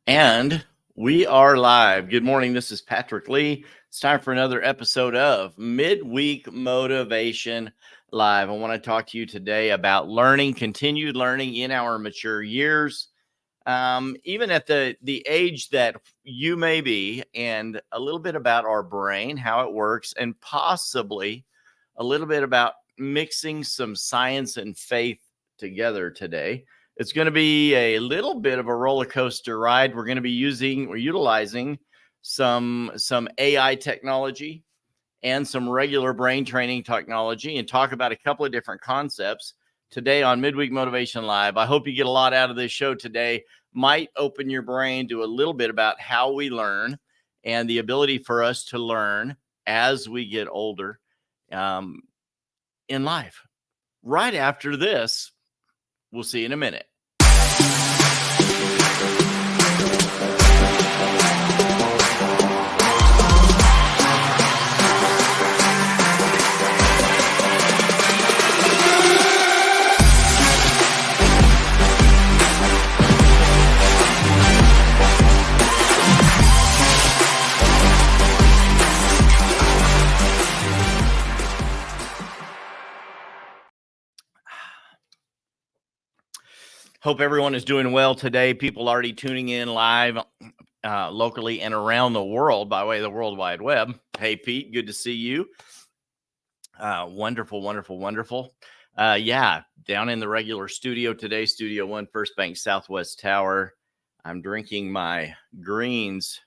And we are live. Good morning. This is Patrick Lee. It's time for another episode of Midweek Motivation Live. I want to talk to you today about continued learning in our mature years, even at the age that you may be, and a little bit about our brain, how it works, and possibly a little bit about mixing some science and faith together today. It's going to be a little bit of a roller coaster ride. We're utilizing some AI technology and some regular brain training technology and talk about a couple of different concepts today on Midweek Motivation Live. I hope you get a lot out of this show today. Might open your brain to a little bit about how we learn and the ability for us to learn as we get older in life. Right after this, we'll see you in a minute. Hope everyone is doing well today. People already tuning in live locally and around the world by way of the World Wide Web. Hey, Pete, good to see you. Wonderful. Down in the regular studio today, Studio One, First Bank Southwest Tower. I'm drinking my greens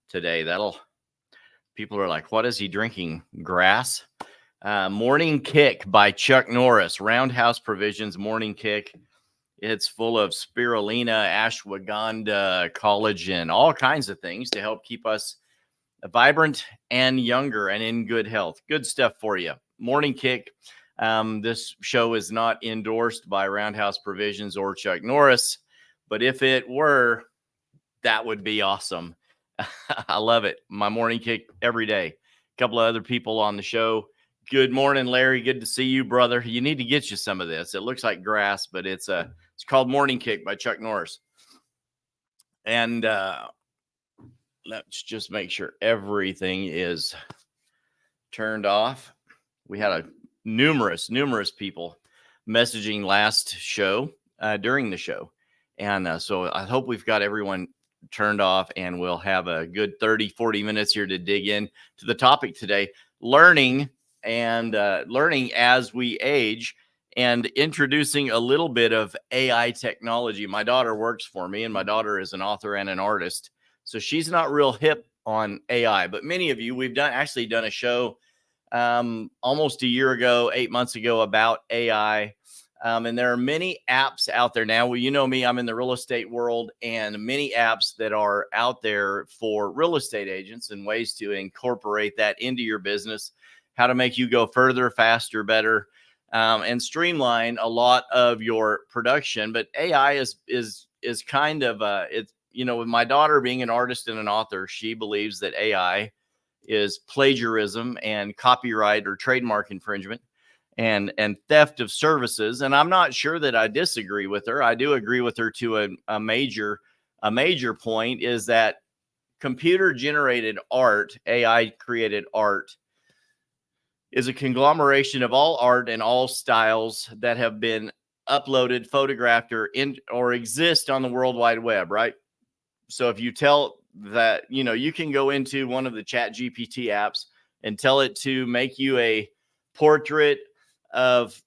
today. People are like, what is he drinking? Grass? Morning Kick by Chuck Norris, Roundhouse Provisions Morning Kick. It's full of spirulina, ashwagandha, collagen, all kinds of things to help keep us vibrant and younger and in good health. Good stuff for you. Morning Kick. This show is not endorsed by Roundhouse Provisions or Chuck Norris, but if it were, that would be awesome. I love it. My Morning Kick every day. A couple of other people on the show. Good morning, Larry. Good to see you, brother. You need to get you some of this. It looks like grass, but it's called Morning Kick by Chuck Norris. And let's just make sure everything is turned off. We had numerous people messaging last show during the show. And so I hope we've got everyone turned off, and we'll have a good 30-40 minutes here to dig in to the topic today, learning as we age, and introducing a little bit of AI technology. My daughter works for me, and my daughter is an author and an artist, so she's not real hip on AI. But many of you, we've done a show almost a year ago, 8 months ago, about AI. And there are many apps out there now. Well, you know me, I'm in the real estate world, and many apps that are out there for real estate agents and ways to incorporate that into your business, how to make you go further, faster, better, and streamline a lot of your production. But AI is kind of with my daughter being an artist and an author, she believes that AI is plagiarism and copyright or trademark infringement and theft of services. And I'm not sure that I disagree with her. I do agree with her to a major point, is that computer generated art, AI created art, is a conglomeration of all art and all styles that have been uploaded, photographed, or exist on the World Wide Web, right? So if you tell that, you can go into one of the ChatGPT apps and tell it to make you a portrait of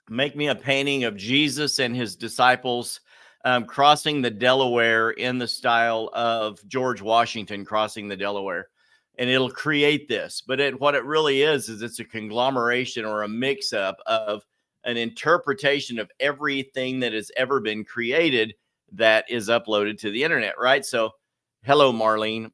make me a painting of Jesus and his disciples crossing the Delaware in the style of George Washington crossing the Delaware. And it'll create this. But what it really is it's a conglomeration or a mix-up of an interpretation of everything that has ever been created that is uploaded to the internet, right? So, hello, Marlene.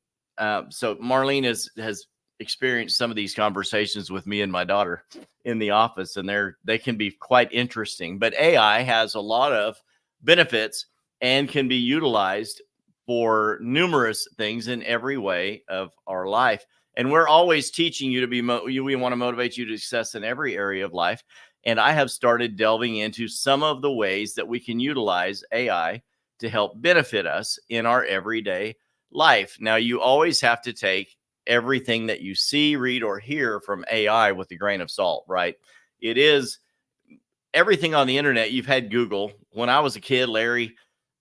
So Marlene has experienced some of these conversations with me and my daughter in the office, and they can be quite interesting. But AI has a lot of benefits and can be utilized for numerous things in every way of our life. And we're always teaching you to be, we want to motivate you to success in every area of life. And I have started delving into some of the ways that we can utilize AI to help benefit us in our everyday life. Now, you always have to take everything that you see, read, or hear from AI with a grain of salt, right? It is everything on the internet. You've had Google. When I was a kid, Larry,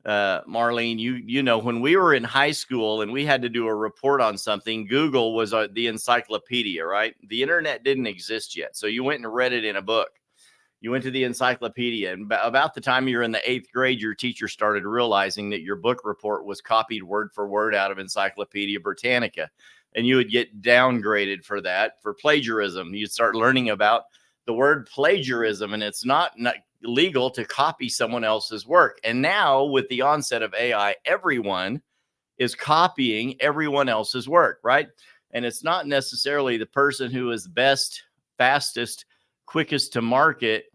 Marlene, you know, when we were in high school and we had to do a report on something, Google was the encyclopedia, right? The internet didn't exist yet. So you went and read it in a book. You went to the encyclopedia, and about the time you're in the 8th grade, your teacher started realizing that your book report was copied word for word out of Encyclopedia Britannica, and you would get downgraded for that, for plagiarism. You'd start learning about the word plagiarism, and it's not legal to copy someone else's work. And now with the onset of AI, everyone is copying everyone else's work, right? And it's not necessarily the person who is best, fastest, quickest to market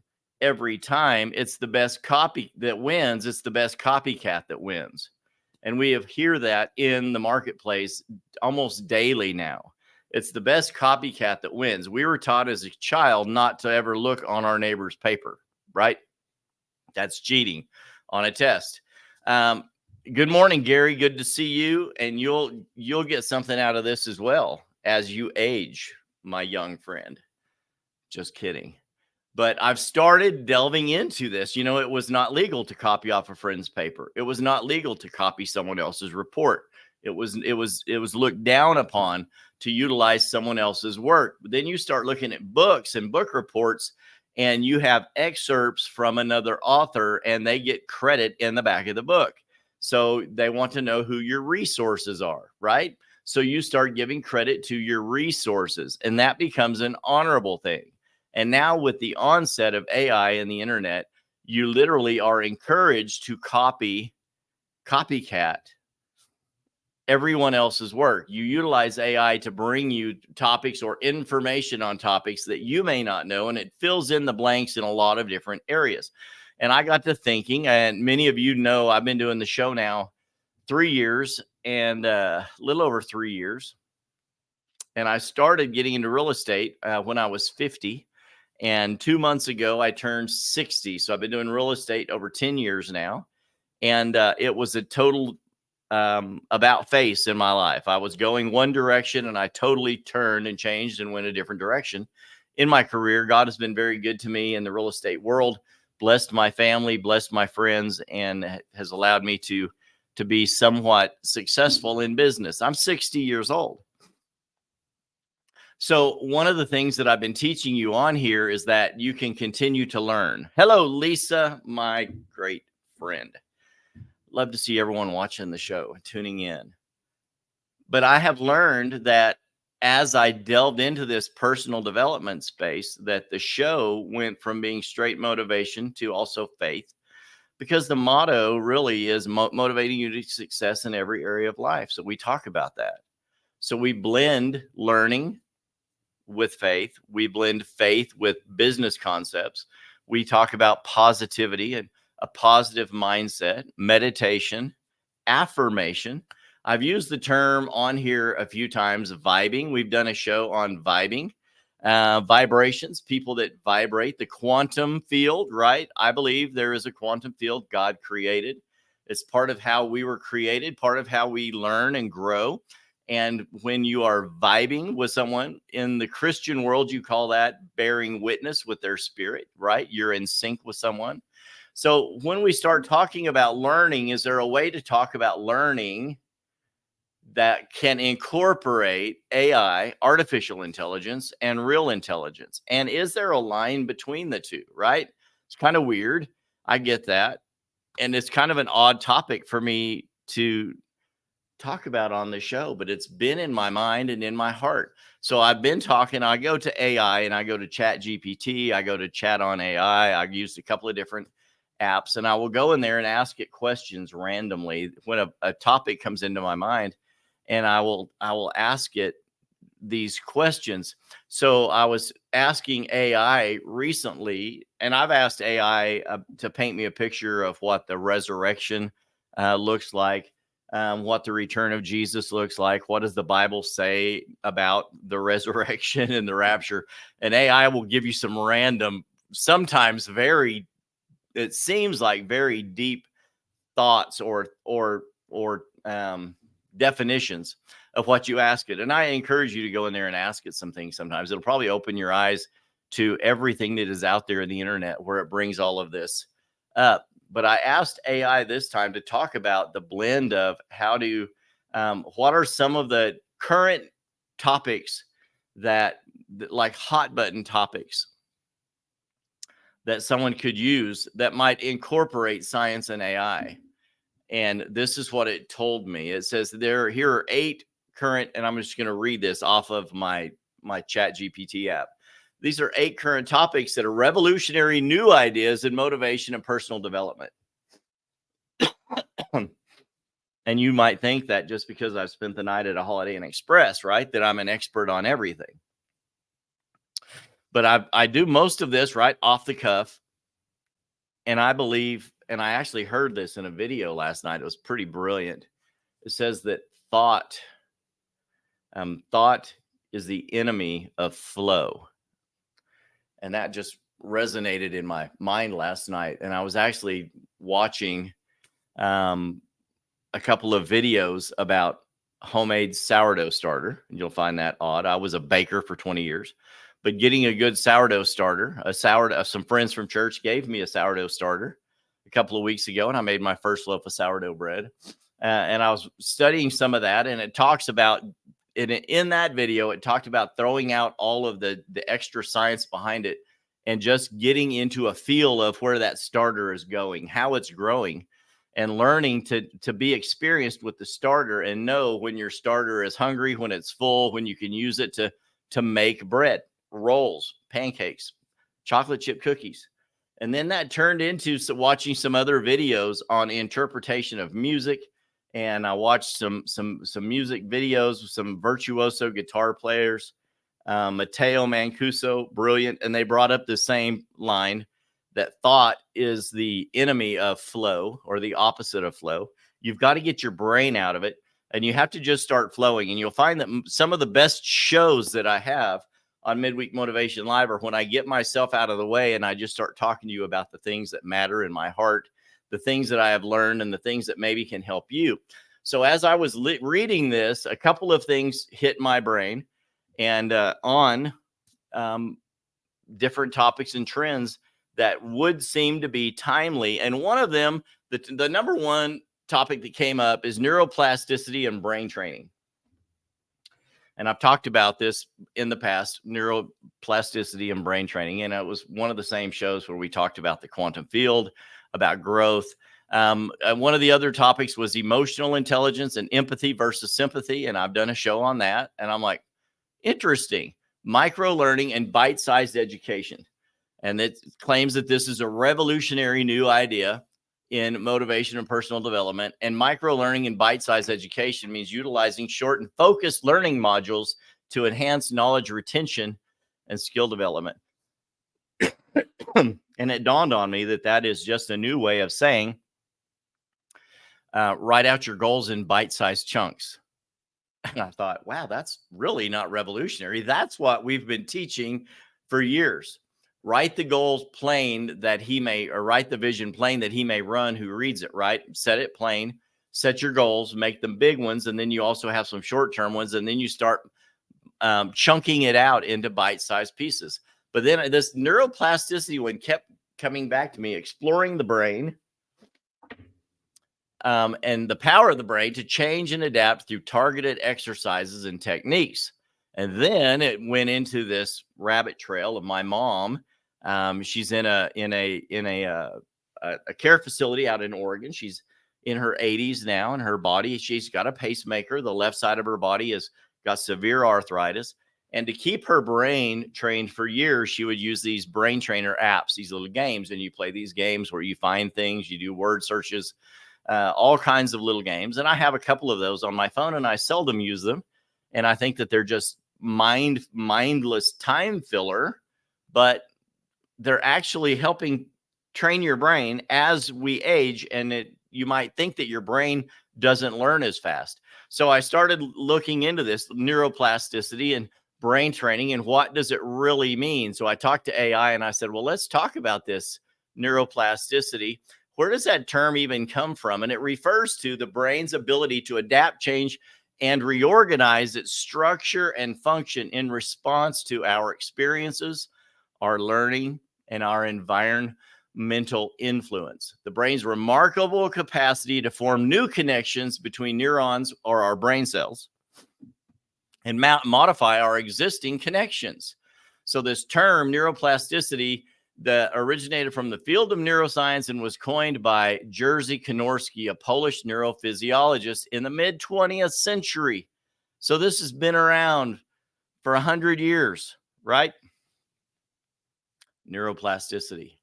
every time. It's the best copy that wins. It's the best copycat that wins. And we have hear that in the marketplace almost daily now. It's the best copycat that wins. We were taught as a child not to ever look on our neighbor's paper, right? That's cheating on a test. Good morning, Gary. Good to see you. And you'll get something out of this as well as you age, my young friend. Just kidding. But I've started delving into this. You know, it was not legal to copy off a friend's paper. It was not legal to copy someone else's report. It was looked down upon to utilize someone else's work. But then you start looking at books and book reports, and you have excerpts from another author, and they get credit in the back of the book. So they want to know who your resources are, right? So you start giving credit to your resources, and that becomes an honorable thing. And now with the onset of AI and the internet, you literally are encouraged to copycat everyone else's work. You utilize AI to bring you topics or information on topics that you may not know, and it fills in the blanks in a lot of different areas. And I got to thinking, and many of you know, I've been doing the show now 3 years and a little over 3 years. And I started getting into real estate when I was 50. And 2 months ago, I turned 60. So I've been doing real estate over 10 years now. And it was a total about face in my life. I was going one direction and I totally turned and changed and went a different direction in my career. God has been very good to me in the real estate world, blessed my family, blessed my friends, and has allowed me to be somewhat successful in business. I'm 60 years old. So one of the things that I've been teaching you on here is that you can continue to learn. Hello, Lisa, my great friend. Love to see everyone watching the show, tuning in. But I have learned that as I delved into this personal development space, that the show went from being straight motivation to also faith, because the motto really is motivating you to success in every area of life. So we talk about that. So we blend learning with faith. We blend faith with business concepts. We talk about positivity and a positive mindset, meditation, affirmation. I've used the term on here a few times, vibing. We've done a show on vibing, vibrations, people that vibrate, the quantum field, right? I believe there is a quantum field God created. It's part of how we were created, part of how we learn and grow. And when you are vibing with someone in the Christian world, you call that bearing witness with their spirit, right? You're in sync with someone. So when we start talking about learning, is there a way to talk about learning that can incorporate AI, artificial intelligence, and real intelligence? And is there a line between the two, right? It's kind of weird. I get that. And it's kind of an odd topic for me to talk about on the show, but it's been in my mind and in my heart. So I've been talking, I go to AI and I go to Chat GPT, I go to Chat on AI. I've used a couple of different apps, and I will go in there and ask it questions randomly when a topic comes into my mind, and I will ask it these questions. So I was asking AI recently, and I've asked AI to paint me a picture of what the resurrection looks like, what the return of Jesus looks like. What does the Bible say about the resurrection and the rapture? And AI will give you some random sometimes very, it seems like very deep thoughts or definitions of what you ask it. And I encourage you to go in there and ask it some things. Sometimes it'll probably open your eyes to everything that is out there in the internet where it brings all of this up. But I asked AI this time to talk about the blend of how to, what are some of the current topics that like hot button topics that someone could use that might incorporate science and AI. And this is what it told me. It says here are 8 current, and I'm just going to read this off of my Chat GPT app. These are 8 current topics that are revolutionary new ideas in motivation and personal development. And you might think that just because I've spent the night at a Holiday Inn Express, right, that I'm an expert on everything. But I do most of this right off the cuff. And I believe, and I actually heard this in a video last night. It was pretty brilliant. It says that thought is the enemy of flow. And that just resonated in my mind last night. And I was actually watching a couple of videos about homemade sourdough starter. You'll find that odd. I was a baker for 20 years. But getting a good sourdough starter, some friends from church gave me a sourdough starter a couple of weeks ago, and I made my first loaf of sourdough bread. And I was studying some of that, and it talks about, in that video, it talked about throwing out all of the extra science behind it and just getting into a feel of where that starter is going, how it's growing, and learning to be experienced with the starter and know when your starter is hungry, when it's full, when you can use it to make bread, rolls, pancakes, chocolate chip cookies. And then that turned into watching some other videos on interpretation of music. And I watched some music videos with some virtuoso guitar players, Matteo Mancuso, brilliant. And they brought up the same line that thought is the enemy of flow, or the opposite of flow. You've got to get your brain out of it, and you have to just start flowing. And you'll find that some of the best shows that I have on Midweek Motivation Live are when I get myself out of the way and I just start talking to you about the things that matter in my heart, the things that I have learned, and the things that maybe can help you. So as I was reading this, a couple of things hit my brain, and on different topics and trends that would seem to be timely. And one of them, the number one topic that came up, is neuroplasticity and brain training. And I've talked about this in the past, neuroplasticity and brain training. And it was one of the same shows where we talked about the quantum field, about growth. And one of the other topics was emotional intelligence and empathy versus sympathy. And I've done a show on that. And I'm like, interesting. Micro learning and bite-sized education. And it claims that this is a revolutionary new idea in motivation and personal development. And micro learning and bite-sized education means utilizing short and focused learning modules to enhance knowledge retention and skill development. And it dawned on me that that is just a new way of saying, write out your goals in bite-sized chunks. And I thought, wow, that's really not revolutionary. That's what we've been teaching for years. Write the goals plain that he may, or write the vision plain that he may run who reads it, right? Set it plain, set your goals, make them big ones. And then you also have some short-term ones. And then you start chunking it out into bite-sized pieces. But then this neuroplasticity one kept coming back to me, exploring the brain and the power of the brain to change and adapt through targeted exercises and techniques. And then it went into this rabbit trail of my mom. She's in a care facility out in Oregon. She's in her 80s now, and her body, she's got a pacemaker. The left side of her body has got severe arthritis. And to keep her brain trained for years, she would use these brain trainer apps, these little games. And you play these games where you find things, you do word searches, all kinds of little games. And I have a couple of those on my phone, and I seldom use them. And I think that they're just mindless time filler, but they're actually helping train your brain as we age. And you might think that your brain doesn't learn as fast. So I started looking into this neuroplasticity and brain training and what does it really mean. So I talked to AI and I said, well, let's talk about this neuroplasticity. Where does that term even come from? And it refers to the brain's ability to adapt, change, and reorganize its structure and function in response to our experiences, our learning, and our environmental influence. The brain's remarkable capacity to form new connections between neurons or our brain cells and modify our existing connections. So this term neuroplasticity that originated from the field of neuroscience and was coined by Jerzy Konorski, a Polish neurophysiologist in the mid 20th century. So this has been around for 100 years, right? Neuroplasticity.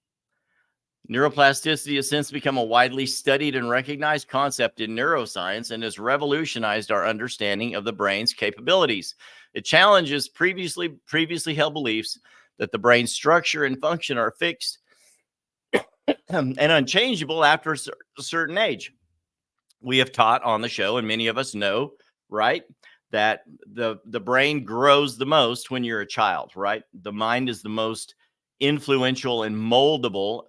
Neuroplasticity has since become a widely studied and recognized concept in neuroscience and has revolutionized our understanding of the brain's capabilities. It challenges previously held beliefs that the brain's structure and function are fixed and unchangeable after a certain age. We have taught on the show, and many of us know, right, that the brain grows the most when you're a child, right? The mind is the most influential and moldable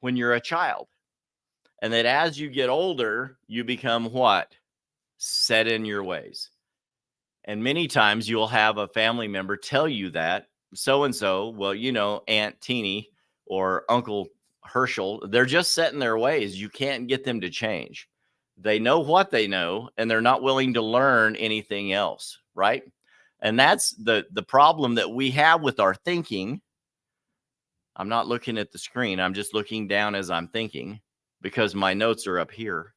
when you're a child. And that as you get older, you become what? Set in your ways. And many times you'll have a family member tell you that so-and-so, well, you know, Aunt Teeny or Uncle Herschel, they're just set in their ways. You can't get them to change. They know what they know, and they're not willing to learn anything else, right? And that's the problem that we have with our thinking. I'm not looking at the screen. I'm just looking down as I'm thinking because my notes are up here.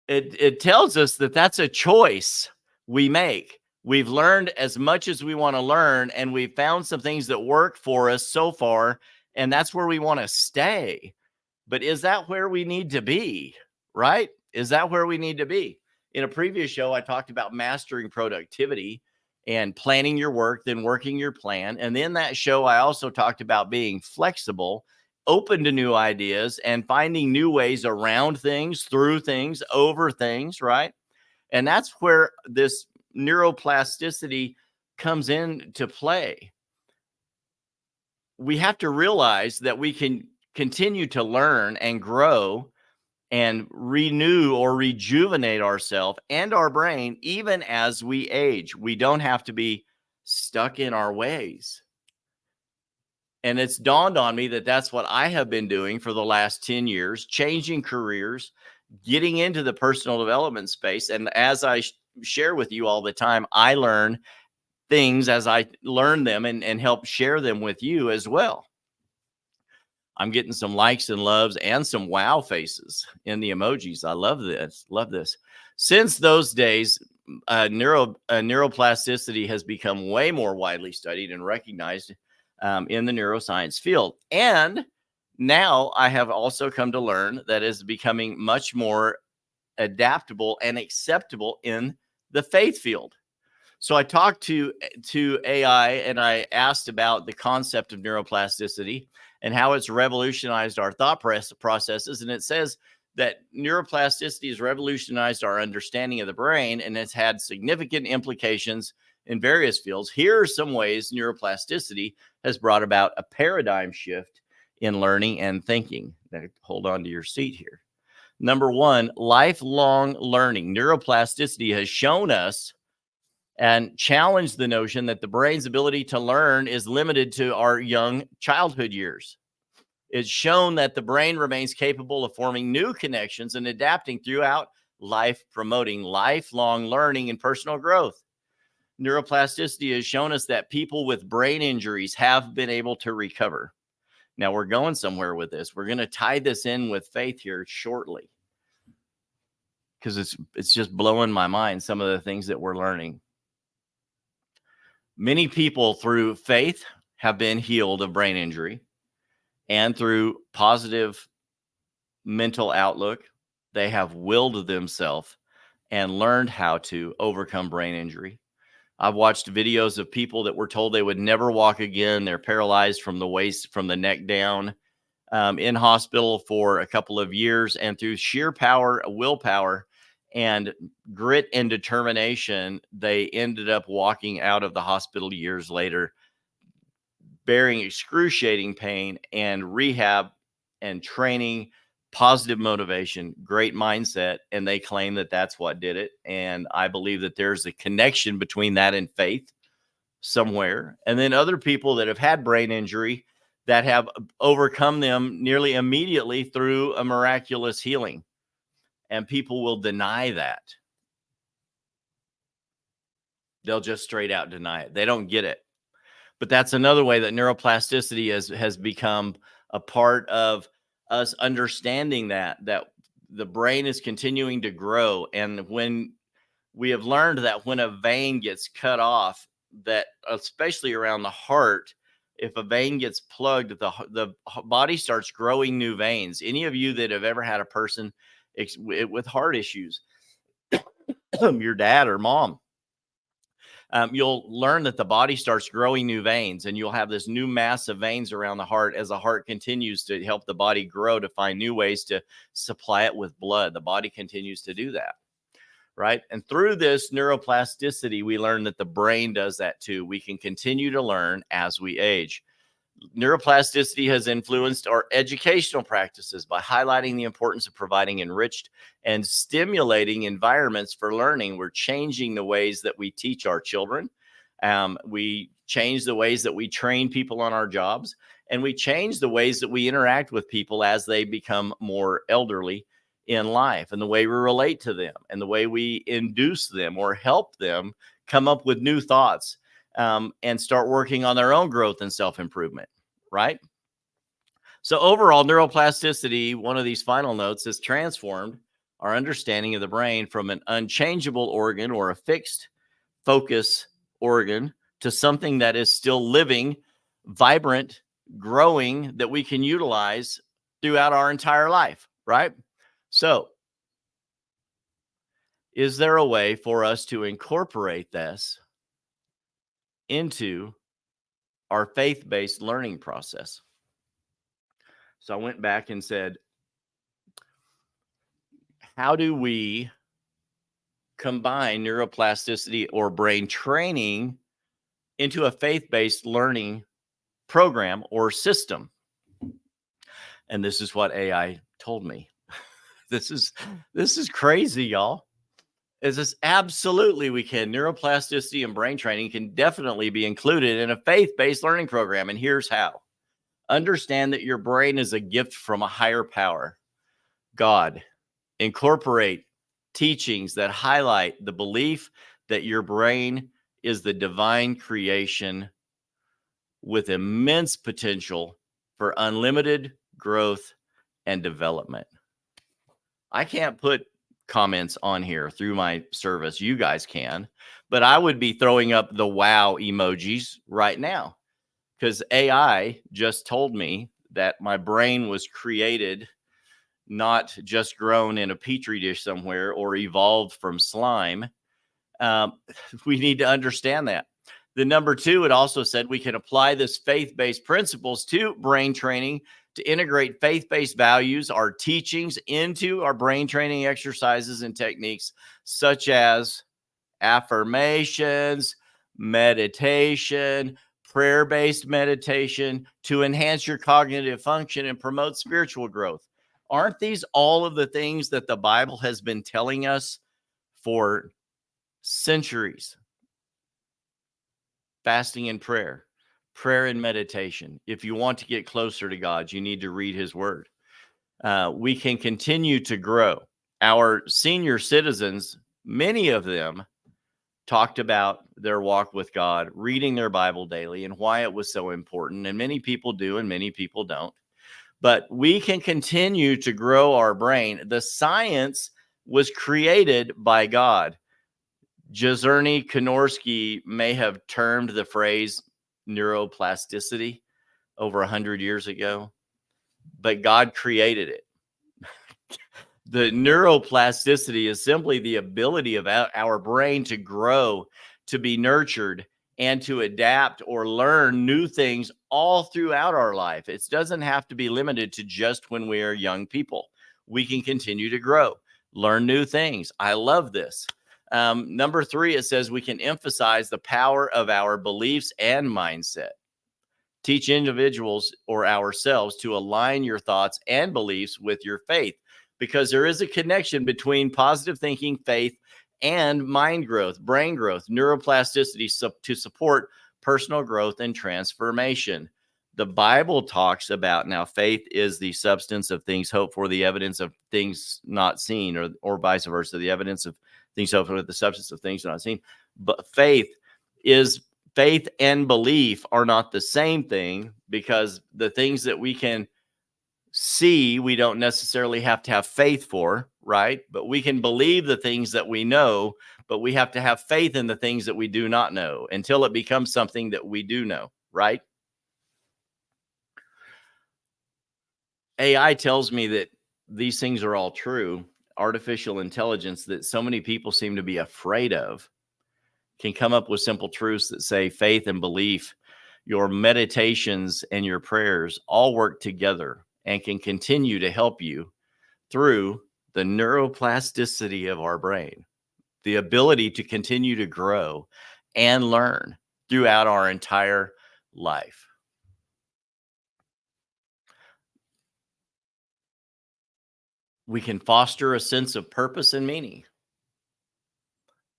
It tells us that that's a choice we make. We've learned as much as we want to learn, and we've found some things that work for us so far, and that's where we want to stay. But is that where we need to be, right? Is that where we need to be? In a previous show, I talked about mastering productivity and planning your work, then working your plan. And in that show, I also talked about being flexible, open to new ideas, and finding new ways around things, through things, over things, right? And that's where this neuroplasticity comes into play. We have to realize that we can continue to learn and grow and renew or rejuvenate ourselves and our brain even as we age. We don't have to be stuck in our ways. And it's dawned on me that that's what I have been doing for the last 10 years, changing careers, getting into the personal development space. And as I share with you all the time, I learn things as I learn them and help share them with you as well. I'm getting some likes and loves and some wow faces in the emojis. I love this. Love this. Since those days, neuroplasticity has become way more widely studied and recognized in the neuroscience field. And now I have also come to learn that it's becoming much more adaptable and acceptable in the faith field. So I talked to AI and I asked about the concept of neuroplasticity and how it's revolutionized our thought processes. And it says that neuroplasticity has revolutionized our understanding of the brain and it's had significant implications in various fields. Here are some ways neuroplasticity has brought about a paradigm shift in learning and thinking. Now, hold on to your seat here. Number one, lifelong learning. Neuroplasticity has shown us and challenged the notion that the brain's ability to learn is limited to our young childhood years. It's shown that the brain remains capable of forming new connections and adapting throughout life, promoting lifelong learning and personal growth. Neuroplasticity has shown us that people with brain injuries have been able to recover. Now we're going somewhere with this. We're going to tie this in with faith here shortly because it's just blowing my mind, some of the things that we're learning. Many people through faith have been healed of brain injury, and through positive mental outlook, they have willed themselves and learned how to overcome brain injury. I've watched videos of people that were told they would never walk again. They're paralyzed from the waist, from the neck down, in hospital for a couple of years, and through sheer power, willpower, and grit and determination, they ended up walking out of the hospital years later, bearing excruciating pain and rehab and training, positive motivation, great mindset. And they claim that that's what did it. And I believe that there's a connection between that and faith somewhere. And then other people that have had brain injury that have overcome them nearly immediately through a miraculous healing. And people will deny that. They'll just straight out deny it. They don't get it. But that's another way that neuroplasticity has become a part of us understanding that the brain is continuing to grow. And when we have learned that when a vein gets cut off, that especially around the heart, if a vein gets plugged, the body starts growing new veins. Any of you that have ever had a person with heart issues, your dad or mom, you'll learn that the body starts growing new veins, and you'll have this new mass of veins around the heart as the heart continues to help the body grow to find new ways to supply it with blood. The body continues to do that, right? And through this neuroplasticity, we learn that the brain does that too. We can continue to learn as we age. Neuroplasticity has influenced our educational practices by highlighting the importance of providing enriched and stimulating environments for learning. We're changing the ways that we teach our children. We change the ways that we train people on our jobs, and we change the ways that we interact with people as they become more elderly in life, and the way we relate to them, and the way we induce them or help them come up with new thoughts, and start working on their own growth and self-improvement, right? So overall, neuroplasticity, one of these final notes, has transformed our understanding of the brain from an unchangeable organ or a fixed focus organ to something that is still living, vibrant, growing, that we can utilize throughout our entire life, right? So, is there a way for us to incorporate this into our faith-based learning process? So I went back and said, how do we combine neuroplasticity or brain training into a faith-based learning program or system? And this is what AI told me. This is crazy, y'all. Is this absolutely we can. Neuroplasticity and brain training can definitely be included in a faith-based learning program. And here's how. Understand that your brain is a gift from a higher power, God. Incorporate teachings that highlight the belief that your brain is the divine creation with immense potential for unlimited growth and development. I can't put comments on here through my service. You guys can, but I would be throwing up the wow emojis right now, because AI just told me that my brain was created, not just grown in a petri dish somewhere or evolved from slime. We need to understand that. The number two, it also said we can apply this faith-based principles to brain training to integrate faith-based values, our teachings, into our brain training exercises and techniques, such as affirmations, meditation, prayer-based meditation, to enhance your cognitive function and promote spiritual growth. Aren't these all of the things that the Bible has been telling us for centuries? Fasting and prayer, prayer and meditation. If you want to get closer to God, you need to read his word. We can continue to grow. Our senior citizens, many of them, talked about their walk with God, reading their Bible daily, and why it was so important. And many people do, and many people don't. But we can continue to grow our brain. The science was created by God. Jezerny Konorski may have termed the phrase neuroplasticity over 100 years ago, but God created it. The neuroplasticity is simply the ability of our brain to grow, to be nurtured, and to adapt or learn new things all throughout our life. It doesn't have to be limited to just when we are young people. We can continue to grow. learn new things. I love this. Number 3, it says we can emphasize the power of our beliefs and mindset. Teach individuals or ourselves to align your thoughts and beliefs with your faith, because there is a connection between positive thinking, faith, and mind growth, brain growth, neuroplasticity to support personal growth and transformation. The Bible talks about, now faith is the substance of things hoped for, the evidence of things not seen, or vice versa, the evidence of things hoped for, the substance of things not seen. But faith and belief are not the same thing, because the things that we can see, we don't necessarily have to have faith for, right? But we can believe the things that we know, but we have to have faith in the things that we do not know until it becomes something that we do know, right? AI tells me that these things are all true. Artificial intelligence that so many people seem to be afraid of can come up with simple truths that say faith and belief, your meditations and your prayers all work together and can continue to help you through the neuroplasticity of our brain, the ability to continue to grow and learn throughout our entire life. We can foster a sense of purpose and meaning.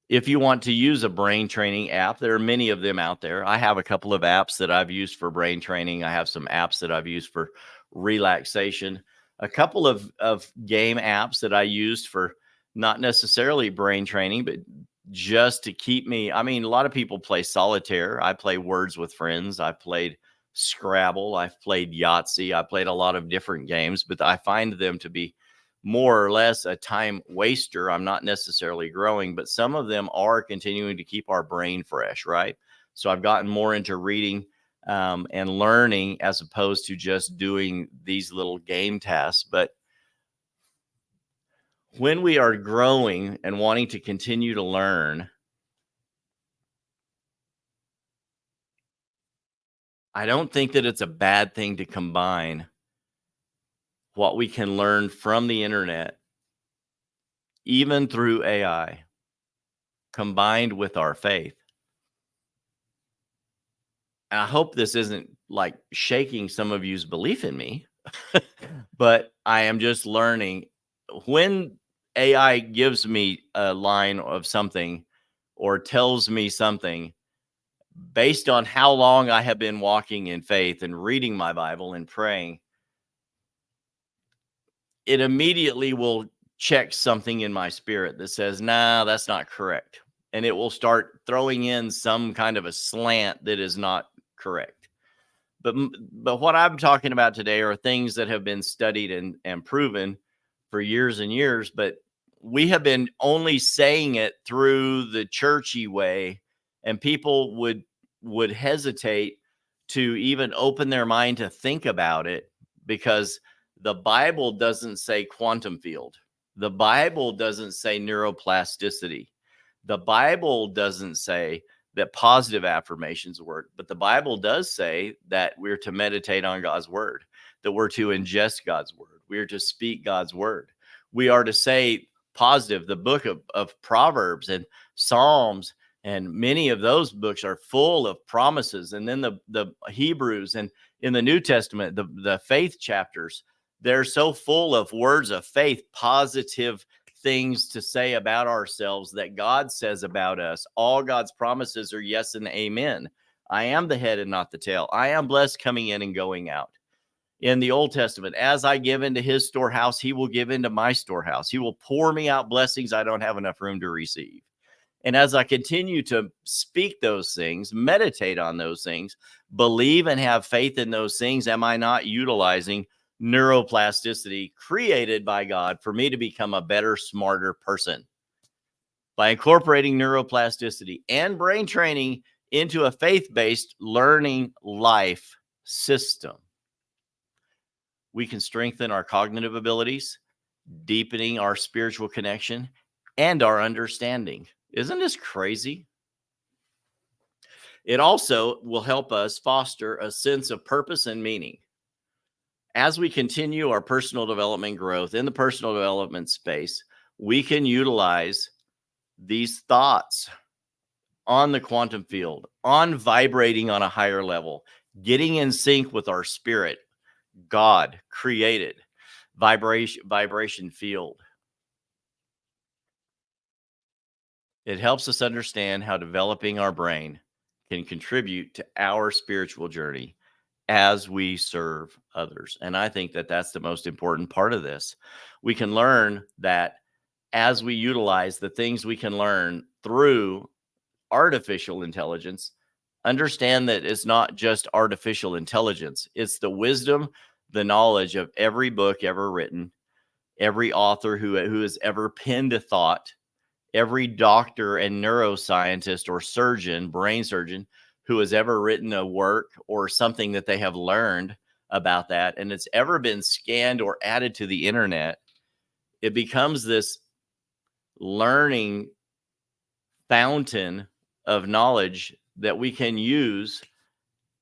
If you want to use a brain training app, there are many of them out there. I have a couple of apps that I've used for brain training. I have some apps that I've used for relaxation, a couple of game apps that I used for not necessarily brain training, but just to keep me. I mean, a lot of people play solitaire. I play Words with Friends. I played Scrabble. I've played Yahtzee. I played a lot of different games, but I find them to be more or less a time waster. I'm not necessarily growing, but some of them are continuing to keep our brain fresh, right? So I've gotten more into reading and learning as opposed to just doing these little game tasks. But when we are growing and wanting to continue to learn, I don't think that it's a bad thing to combine what we can learn from the internet, even through AI, combined with our faith. And I hope this isn't like shaking some of you's belief in me, but I am just learning when AI gives me a line of something or tells me something based on how long I have been walking in faith and reading my Bible and praying, it immediately will check something in my spirit that says, nah, that's not correct. And it will start throwing in some kind of a slant that is not correct. But what I'm talking about today are things that have been studied and proven for years and years, but we have been only saying it through the churchy way, and people would hesitate to even open their mind to think about it, because the Bible doesn't say quantum field. The Bible doesn't say neuroplasticity. The Bible doesn't say that positive affirmations work, but the Bible does say that we're to meditate on God's word, that we're to ingest God's word, we are to speak God's word. We are to say positive. The book of Proverbs and Psalms and many of those books are full of promises. And then the Hebrews and in the New Testament, the faith chapters, they're so full of words of faith, positive things to say about ourselves that God says about us. All God's promises are yes and amen. I am the head and not the tail. I am blessed coming in and going out. In the Old Testament, as I give into his storehouse, he will give into my storehouse. He will pour me out blessings I don't have enough room to receive. And as I continue to speak those things, meditate on those things, believe and have faith in those things, am I not utilizing neuroplasticity created by God for me to become a better, smarter person? By incorporating neuroplasticity and brain training into a faith-based learning life system, we can strengthen our cognitive abilities, deepening our spiritual connection and our understanding. Isn't this crazy? It also will help us foster a sense of purpose and meaning. As we continue our personal development growth in the personal development space, we can utilize these thoughts on the quantum field, on vibrating on a higher level, getting in sync with our spirit, God created vibration field. It helps us understand how developing our brain can contribute to our spiritual journey as we serve others. And I think that that's the most important part of this. We can learn that as we utilize the things we can learn through artificial intelligence, understand that it's not just artificial intelligence, it's the wisdom, the knowledge of every book ever written, every author who has ever penned a thought, every doctor and neuroscientist or surgeon, brain surgeon, who has ever written a work or something that they have learned about that, and it's ever been scanned or added to the internet. It becomes this learning fountain of knowledge that we can use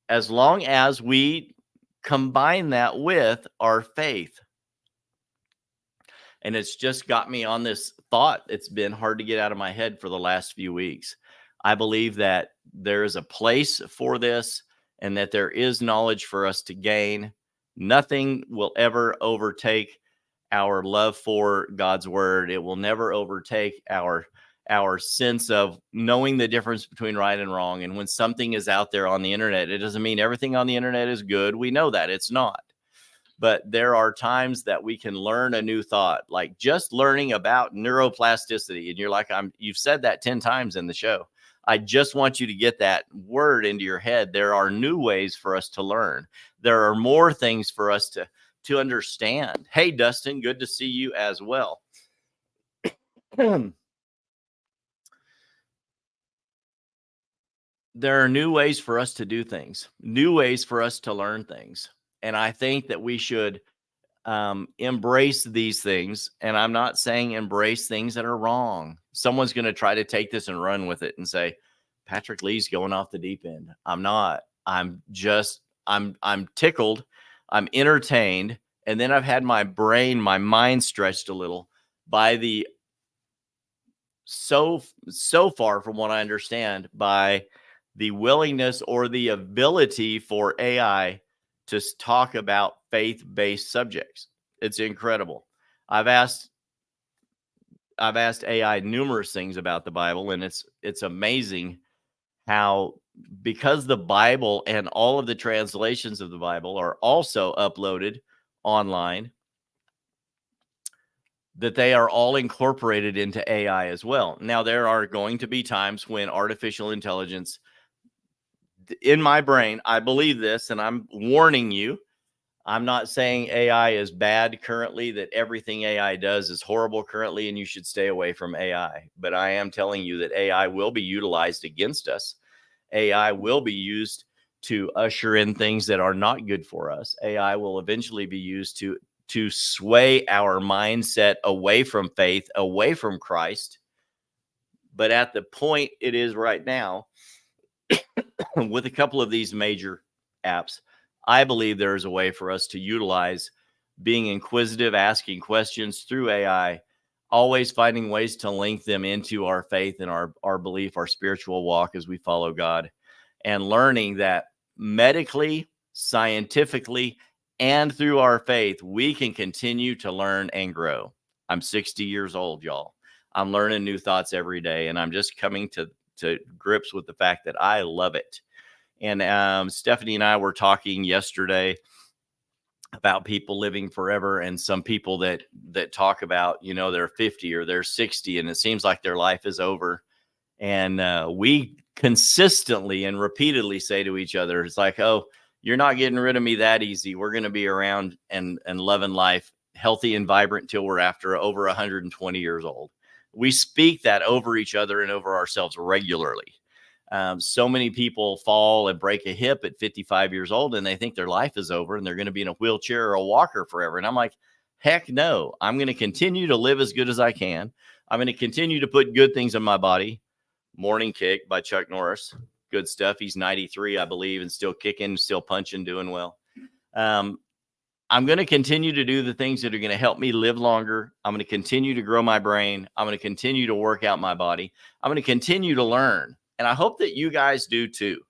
as long as we combine that with our faith. And it's just got me on this thought. It's been hard to get out of my head for the last few weeks. I believe that there is a place for this and that there is knowledge for us to gain. Nothing will ever overtake our love for God's word. It will never overtake our sense of knowing the difference between right and wrong. And when something is out there on the internet, it doesn't mean everything on the internet is good. We know that it's not. But there are times that we can learn a new thought, like just learning about neuroplasticity. And you're like, you've said that 10 times in the show. I just want you to get that word into your head. There are new ways for us to learn. There are more things for us to understand. Hey, Dustin, good to see you as well. There are new ways for us to do things, new ways for us to learn things. And I think that we should embrace these things. And I'm not saying embrace things that are wrong. Someone's going to try to take this and run with it and say, Patrick Lee's going off the deep end. I'm not. I'm tickled. I'm entertained. And then I've had my mind stretched a little by the so far from what I understand by the willingness or the ability for AI to talk about faith-based subjects. It's incredible. I've asked AI numerous things about the Bible, and it's amazing how, because the Bible and all of the translations of the Bible are also uploaded online, that they are all incorporated into AI as well. Now, there are going to be times when artificial intelligence, in my brain, I believe this, and I'm warning you, I'm not saying AI is bad currently, that everything AI does is horrible currently and you should stay away from AI. But I am telling you that AI will be utilized against us. AI will be used to usher in things that are not good for us. AI will eventually be used to sway our mindset away from faith, away from Christ. But at the point it is right now, with a couple of these major apps, I believe there is a way for us to utilize being inquisitive, asking questions through AI, always finding ways to link them into our faith and our belief, our spiritual walk as we follow God, and learning that medically, scientifically, and through our faith, we can continue to learn and grow. I'm 60 years old, y'all. I'm learning new thoughts every day, and I'm just coming to grips with the fact that I love it. And Stephanie and I were talking yesterday about people living forever, and some people that talk about, they're 50 or they're 60 and it seems like their life is over. And we consistently and repeatedly say to each other, it's like, oh, you're not getting rid of me that easy. We're going to be around and loving life, healthy and vibrant till we're over 120 years old. We speak that over each other and over ourselves regularly. So many people fall and break a hip at 55 years old and they think their life is over and they're going to be in a wheelchair or a walker forever. And I'm like, heck no, I'm going to continue to live as good as I can. I'm going to continue to put good things in my body. Morning Kick by Chuck Norris. Good stuff. He's 93, I believe, and still kicking, still punching, doing well. I'm going to continue to do the things that are going to help me live longer. I'm going to continue to grow my brain. I'm going to continue to work out my body. I'm going to continue to learn. And I hope that you guys do too.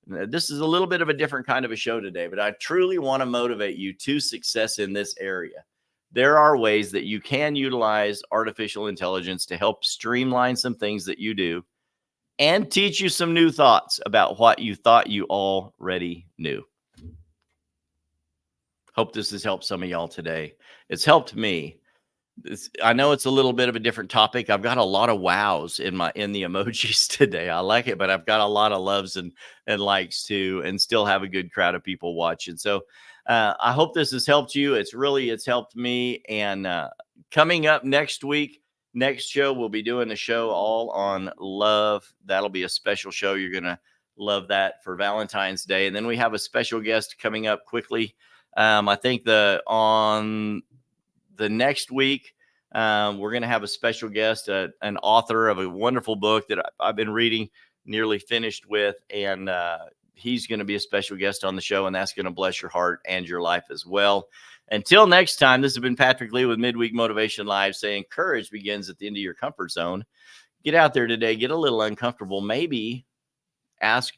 This is a little bit of a different kind of a show today, but I truly want to motivate you to success in this area. There are ways that you can utilize artificial intelligence to help streamline some things that you do and teach you some new thoughts about what you thought you already knew. Hope this has helped some of y'all today. It's helped me. I know it's a little bit of a different topic. I've got a lot of wows in the emojis today. I like it, but I've got a lot of loves and likes too, and still have a good crowd of people watching. So I hope this has helped you. It's helped me. And coming up next week, next show, we'll be doing a show all on love. That'll be a special show. You're gonna love that for Valentine's Day. And then we have a special guest coming up quickly. I think on the next week, we're going to have a special guest, an author of a wonderful book that I've been reading, nearly finished with, and he's going to be a special guest on the show, and that's going to bless your heart and your life as well. Until next time, this has been Patrick Lee with Midweek Motivation Live, saying courage begins at the end of your comfort zone. Get out there today, get a little uncomfortable, maybe ask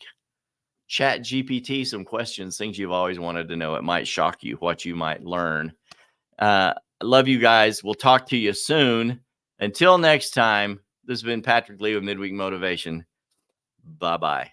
ChatGPT some questions, things you've always wanted to know. It might shock you what you might learn. Love you guys. We'll talk to you soon. Until next time, this has been Patrick Lee with Midweek Motivation. Bye-bye.